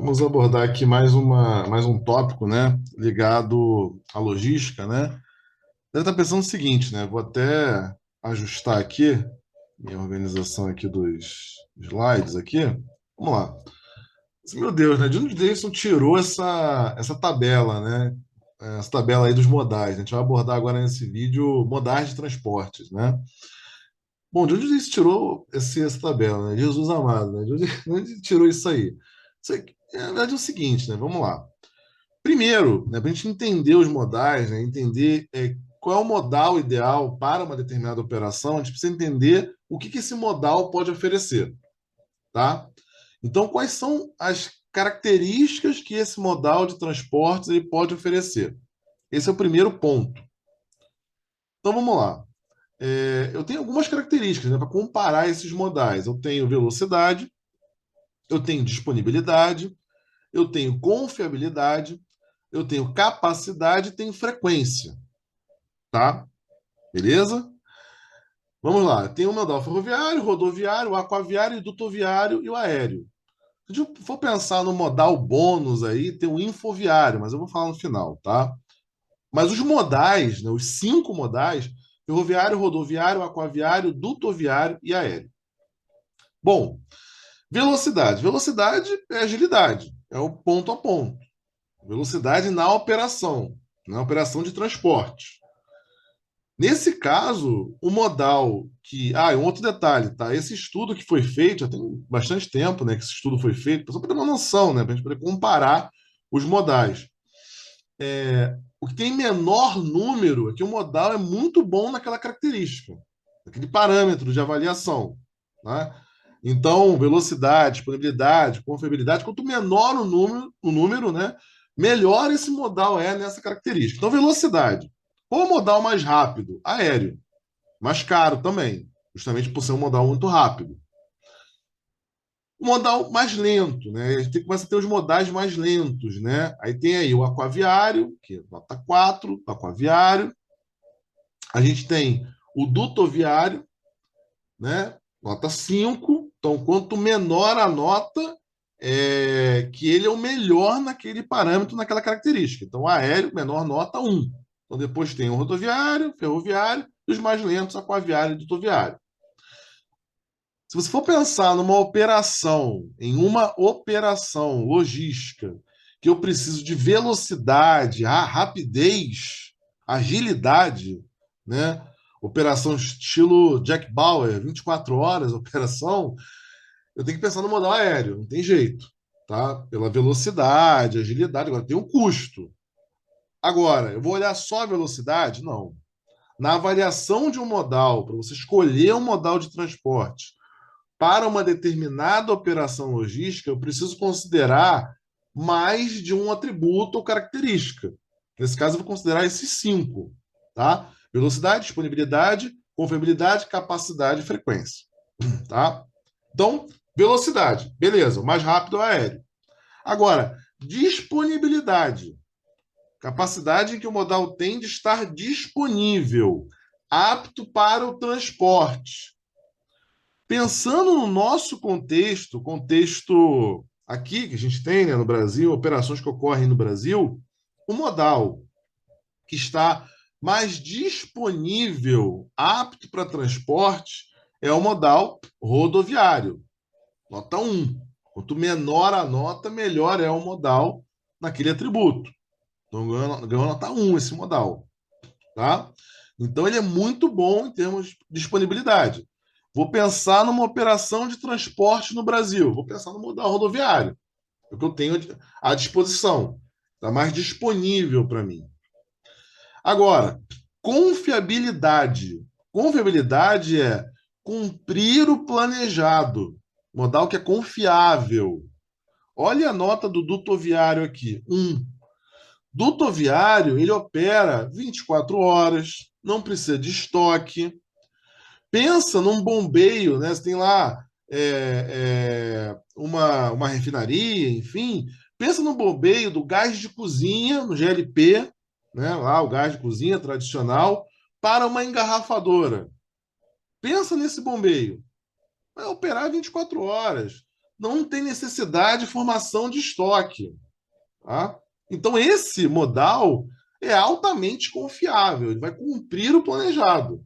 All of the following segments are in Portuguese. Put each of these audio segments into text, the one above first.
Vamos abordar aqui mais um tópico, né, ligado à logística, né? Deve estar pensando o seguinte, né? Vou até ajustar aqui minha organização aqui dos slides aqui. Vamos lá. Meu Deus, né? De onde Davidson tirou essa tabela, né? Essa tabela aí dos modais, né? A gente vai abordar agora nesse vídeo modais de transportes, né? Bom, de onde Davidson tirou essa tabela, né? Jesus amado, né? De onde tirou isso aí? Isso aí, na verdade, é o seguinte, né? Vamos lá. Primeiro, né, para a gente entender os modais, né, entender qual é o modal ideal para uma determinada operação, a gente precisa entender o que esse modal pode oferecer, tá? Então, quais são as características que esse modal de transportes ele pode oferecer? Esse é o primeiro ponto. Então, vamos lá. Eu tenho algumas características, né, para comparar esses modais. Eu tenho velocidade, eu tenho disponibilidade, eu tenho confiabilidade, eu tenho capacidade e tenho frequência, tá? Beleza? Vamos lá. Tem o modal ferroviário, rodoviário, o aquaviário, o dutoviário e o aéreo. Se a gente for pensar no modal bônus aí, tem o infoviário, mas eu vou falar no final, tá? Mas os modais, né, os cinco modais, ferroviário, rodoviário, aquaviário, dutoviário e aéreo. Bom, velocidade. Velocidade é agilidade, é o ponto a ponto. Velocidade na operação de transporte. Nesse caso, o modal que. Ah, e um outro detalhe, tá? Esse estudo que foi feito, já tem bastante tempo, né, que esse estudo foi feito, só para ter uma noção, né, para a gente poder comparar os modais. O que tem menor número é que o modal é muito bom naquela característica, naquele parâmetro de avaliação, né? Então, velocidade, disponibilidade, confiabilidade, quanto menor o número, né, melhor esse modal é nessa característica. Então, velocidade. Qual o modal mais rápido? Aéreo. Mais caro também, justamente por ser um modal muito rápido. O modal mais lento, né? A gente começa a ter os modais mais lentos, né? Aí tem aí o aquaviário, que é nota 4, aquaviário. A gente tem o dutoviário, né? Nota 5. Então, quanto menor a nota, que ele é o melhor naquele parâmetro, naquela característica. Então, aéreo, menor nota 1. Então, depois tem o rodoviário, ferroviário, e os mais lentos, aquaviário e dutoviário. Se você for pensar em uma operação logística, que eu preciso de velocidade, rapidez, agilidade, né? Operação estilo Jack Bauer, 24 horas, operação, eu tenho que pensar no modal aéreo, não tem jeito, tá? Pela velocidade, agilidade, agora tem um custo. Agora, eu vou olhar só a velocidade? Não. Na avaliação de um modal, para você escolher um modal de transporte, para uma determinada operação logística, eu preciso considerar mais de um atributo ou característica. Nesse caso, eu vou considerar esses cinco, tá? Velocidade, disponibilidade, confiabilidade, capacidade e frequência, tá? Então, velocidade, beleza, o mais rápido é o aéreo. Agora, disponibilidade, capacidade em que o modal tem de estar disponível, apto para o transporte. Pensando no nosso contexto aqui que a gente tem, né, no Brasil, operações que ocorrem no Brasil, o modal que está mais disponível, apto para transporte, é o modal rodoviário, nota 1. Quanto menor a nota, melhor é o modal naquele atributo. Então, ganhou nota 1 esse modal, tá? Então, ele é muito bom em termos de disponibilidade. Vou pensar numa operação de transporte no Brasil. Vou pensar no modal rodoviário. É o que eu tenho à disposição. Está mais disponível para mim. Agora, confiabilidade. Confiabilidade é cumprir o planejado. Modal que é confiável. Olha a nota do dutoviário aqui. 1. Dutoviário, ele opera 24 horas, não precisa de estoque. Pensa num bombeio, né? Você tem lá uma refinaria, enfim. Pensa no bombeio do gás de cozinha, no GLP, né? Lá o gás de cozinha tradicional, para uma engarrafadora. Pensa nesse bombeio. Vai operar 24 horas. não tem necessidade de formação de estoque. Tá? Então, esse modal é altamente confiável, ele vai cumprir o planejado.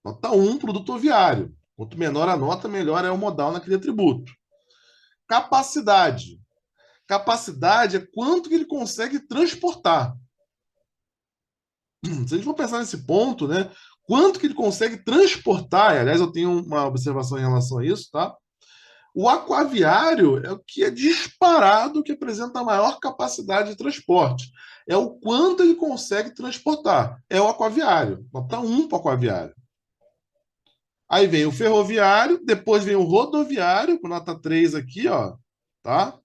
Nota 1, produto oviário. Quanto menor a nota, melhor é o modal naquele atributo. Capacidade. Capacidade é quanto que ele consegue transportar. Se a gente for pensar nesse ponto, né? Quanto que ele consegue transportar, e, aliás, eu tenho uma observação em relação a isso, tá? O aquaviário é o que é disparado que apresenta a maior capacidade de transporte. É o quanto ele consegue transportar. É o aquaviário. Nota 1 para o aquaviário. Aí vem o ferroviário, depois vem o rodoviário, com nota 3 aqui, ó, tá?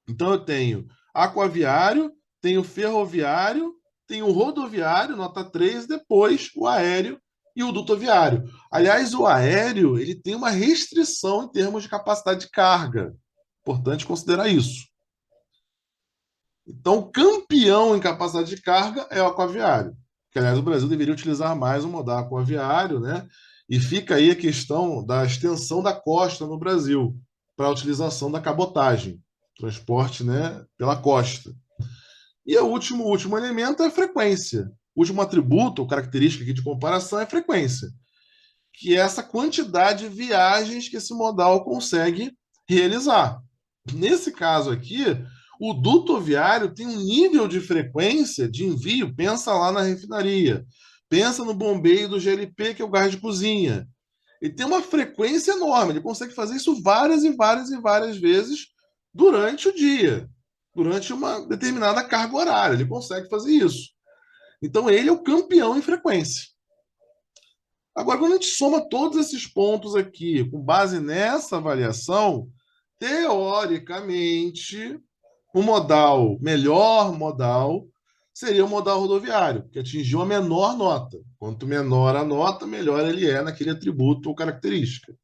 Então eu tenho aquaviário, tenho ferroviário, tenho rodoviário, nota 3, depois o aéreo e o dutoviário. Aliás, o aéreo, ele tem uma restrição em termos de capacidade de carga. Importante considerar isso. Então, o campeão em capacidade de carga é o aquaviário. Que, aliás, o Brasil deveria utilizar mais o modal aquaviário, né? E fica aí a questão da extensão da costa no Brasil para a utilização da cabotagem, transporte, né, pela costa. E o último elemento é a frequência. O último atributo ou característica aqui de comparação é a frequência, que é essa quantidade de viagens que esse modal consegue realizar. Nesse caso aqui, o duto viário tem um nível de frequência de envio, pensa lá na refinaria, pensa no bombeio do GLP, que é o gás de cozinha. Ele tem uma frequência enorme, ele consegue fazer isso várias e várias e várias vezes durante o dia, durante uma determinada carga horária, ele consegue fazer isso. Então ele é o campeão em frequência. Agora, quando a gente soma todos esses pontos aqui, com base nessa avaliação, teoricamente, o modal, melhor modal, seria o modal rodoviário, que atingiu a menor nota. Quanto menor a nota, melhor ele é naquele atributo ou característica.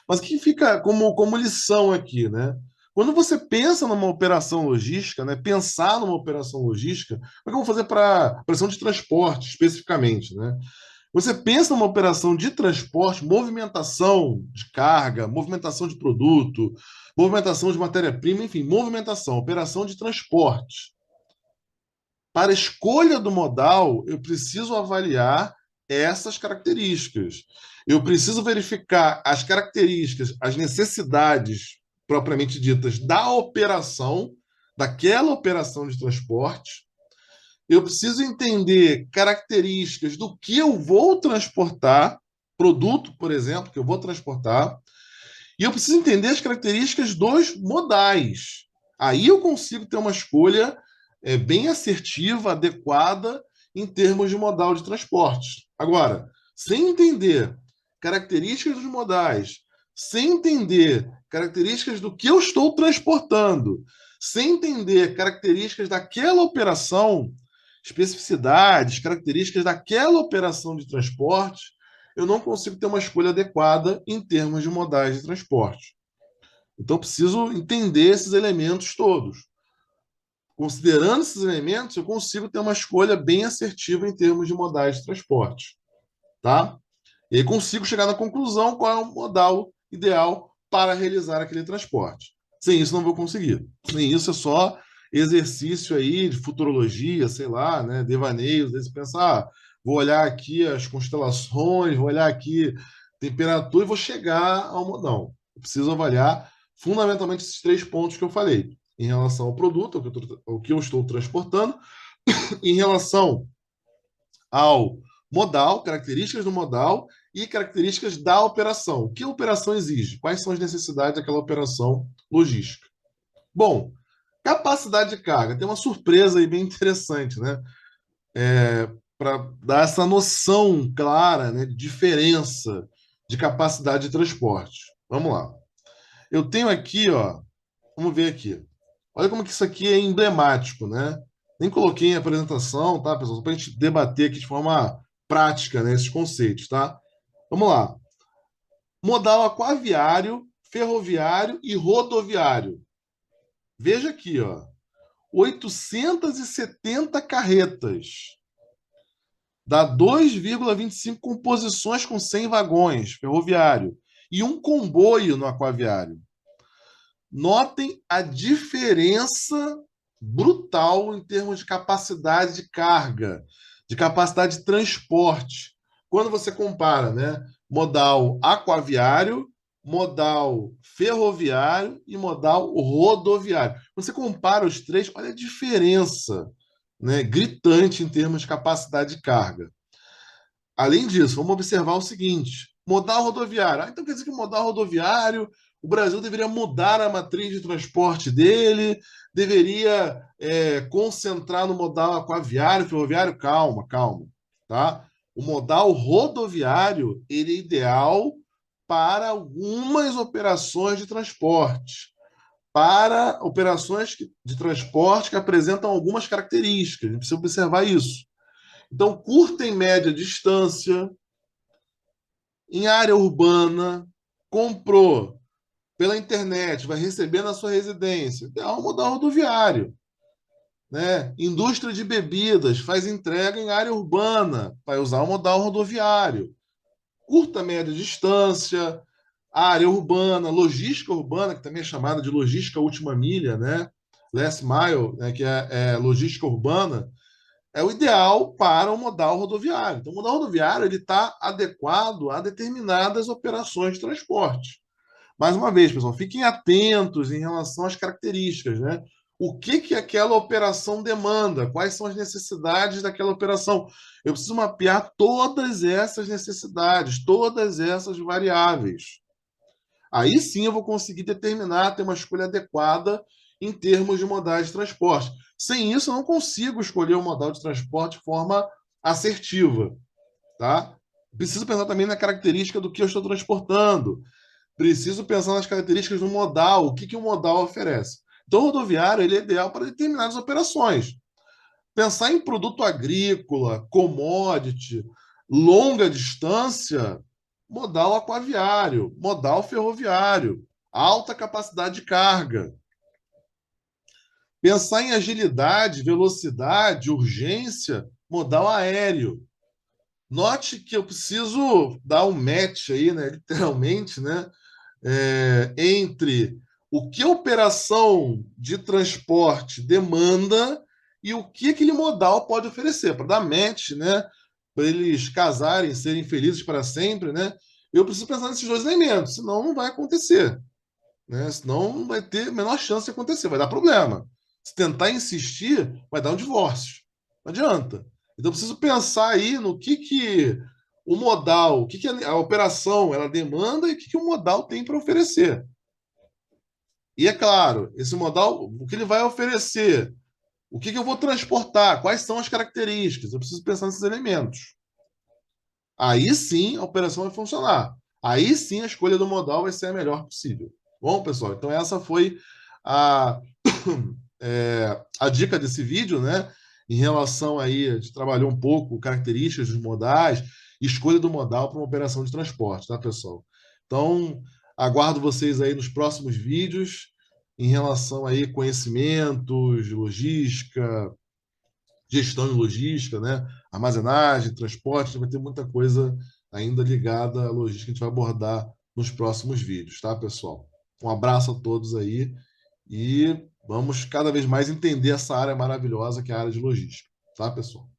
Mas o que fica como lição aqui, né? Quando você pensa numa operação logística, né? Pensar numa operação logística, como é que eu vou fazer para operação de transporte, especificamente, né? Você pensa numa operação de transporte, movimentação de carga, movimentação de produto, movimentação de matéria-prima, enfim, movimentação, operação de transporte. Para a escolha do modal, eu preciso avaliar essas características. Eu preciso verificar as características, as necessidades propriamente ditas da operação, daquela operação de transporte. Eu preciso entender características do que eu vou transportar, produto, por exemplo, que eu vou transportar, e eu preciso entender as características dos modais. Aí eu consigo ter uma escolha bem assertiva, adequada em termos de modal de transporte. Agora, sem entender características dos modais, sem entender características do que eu estou transportando, sem entender características daquela operação, especificidades, características daquela operação de transporte, eu não consigo ter uma escolha adequada em termos de modais de transporte. Então, eu preciso entender esses elementos todos. Considerando esses elementos, eu consigo ter uma escolha bem assertiva em termos de modais de transporte. Tá? E aí consigo chegar na conclusão qual é o modal ideal para realizar aquele transporte. Sem isso, não vou conseguir. Sem isso, é só exercício aí de futurologia, sei lá, né, devaneios, aí você pensar, vou olhar aqui as constelações, vou olhar aqui temperatura e vou chegar ao modal. Eu preciso avaliar fundamentalmente esses 3 pontos que eu falei, em relação ao produto, ao que eu estou transportando, em relação ao modal, características do modal e características da operação. O que a operação exige? Quais são as necessidades daquela operação logística? Bom, capacidade de carga. Tem uma surpresa aí bem interessante, né? Para dar essa noção clara, né, de diferença de capacidade de transporte. Vamos lá. Eu tenho aqui, ó, vamos ver aqui. Olha como que isso aqui é emblemático, né? Nem coloquei em apresentação, tá, pessoal? Só para a gente debater aqui de forma prática, né, esses conceitos, tá? Vamos lá. Modal aquaviário, ferroviário e rodoviário. Veja aqui, ó. 870 carretas. Dá 2,25 composições com 100 vagões, ferroviário. e um comboio no aquaviário. Notem a diferença brutal em termos de capacidade de carga, de capacidade de transporte. Quando você compara, né, modal aquaviário, modal ferroviário e modal rodoviário. Você compara os três, olha a diferença, né, gritante em termos de capacidade de carga. Além disso, vamos observar o seguinte: modal rodoviário. Então quer dizer que modal rodoviário, o Brasil deveria mudar a matriz de transporte dele, deveria concentrar no modal aquaviário, ferroviário. Calma, calma, tá? O modal rodoviário ele é ideal para algumas operações de transporte, para operações de transporte que apresentam algumas características. A gente precisa observar isso. Então, curta e média distância, em área urbana, comprou pela internet, vai receber na sua residência, é um modal rodoviário. Né? Indústria de bebidas faz entrega em área urbana, vai usar o modal rodoviário. Curta, média distância, área urbana, logística urbana, que também é chamada de logística última milha, né? Last mile, né? Que é logística urbana, é o ideal para o modal rodoviário. Então, o modal rodoviário ele está adequado a determinadas operações de transporte. Mais uma vez, pessoal, fiquem atentos em relação às características, né? O que que aquela operação demanda? Quais são as necessidades daquela operação? Eu preciso mapear todas essas necessidades, todas essas variáveis. Aí sim eu vou conseguir determinar, ter uma escolha adequada em termos de modais de transporte. Sem isso, eu não consigo escolher um modal de transporte de forma assertiva, tá? Preciso pensar também na característica do que eu estou transportando. Preciso pensar nas características do modal, o que, que o modal oferece. Então, o rodoviário ele é ideal para determinadas operações. Pensar em produto agrícola, commodity, longa distância, modal aquaviário, modal ferroviário, alta capacidade de carga. Pensar em agilidade, velocidade, urgência, modal aéreo. Note que eu preciso dar um match aí, né, literalmente, né, entre o que a operação de transporte demanda e o que aquele modal pode oferecer, para dar match, né? Para eles casarem, serem felizes para sempre, né? Eu preciso pensar nesses dois elementos, senão não vai acontecer, né? Senão não vai ter a menor chance de acontecer, vai dar problema. Se tentar insistir, vai dar um divórcio. Não adianta. Então eu preciso pensar aí no que o modal, o que a operação ela demanda e o que o modal tem para oferecer. E é claro, esse modal, o que ele vai oferecer, o que eu vou transportar, quais são as características, eu preciso pensar nesses elementos. Aí sim a operação vai funcionar. Aí sim a escolha do modal vai ser a melhor possível. Bom, pessoal, então essa foi a, a dica desse vídeo, né? Em relação aí, a gente trabalhou um pouco características dos modais, escolha do modal para uma operação de transporte, tá, pessoal? Então, aguardo vocês aí nos próximos vídeos em relação aí conhecimentos, logística, gestão e logística, né? Armazenagem, transporte, vai ter muita coisa ainda ligada à logística que a gente vai abordar nos próximos vídeos, tá, pessoal? Um abraço a todos aí e vamos cada vez mais entender essa área maravilhosa que é a área de logística, tá, pessoal?